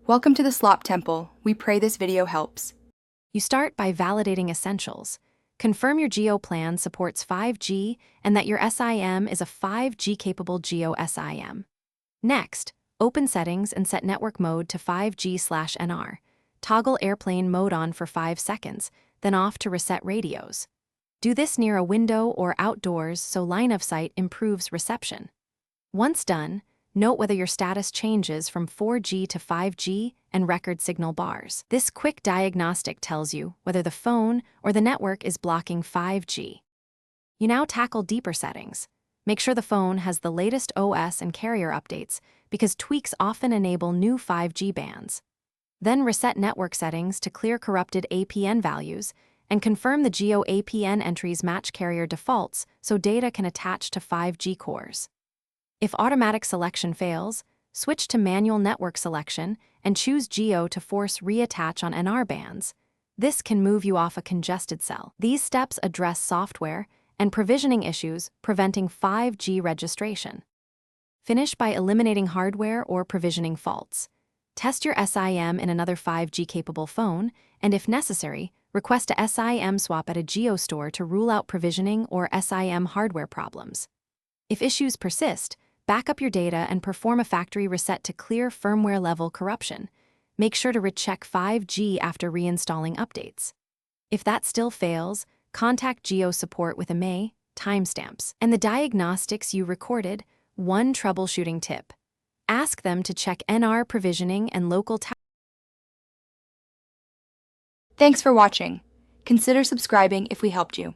Welcome to the Slop Temple. We pray this video helps. You start by validating essentials. Confirm your Geo plan supports 5G and that your SIM is a 5G-capable Geo SIM. Next, open settings and set network mode to 5G/NR. Toggle airplane mode on for 5 seconds, then off to reset radios. Do this near a window or outdoors so line of sight improves reception. Once done, note whether your status changes from 4G to 5G and record signal bars. This quick diagnostic tells you whether the phone or the network is blocking 5G. You now tackle deeper settings. Make sure the phone has the latest OS and carrier updates because tweaks often enable new 5G bands. Then reset network settings to clear corrupted APN values and confirm the Geo APN entries match carrier defaults so data can attach to 5G cores. If automatic selection fails, switch to manual network selection and choose Geo to force reattach on NR bands. This can move you off a congested cell. These steps address software and provisioning issues preventing 5G registration. Finish by eliminating hardware or provisioning faults. Test your SIM in another 5G-capable phone, and if necessary, request a SIM swap at a Geo store to rule out provisioning or SIM hardware problems. If issues persist, back up your data and perform a factory reset to clear firmware-level corruption. Make sure to recheck 5G after reinstalling updates. If that still fails, contact Geo support with EMA, timestamps, and the diagnostics you recorded. One troubleshooting tip. Ask them to check NR provisioning and local Thanks for watching. Consider subscribing if we helped you.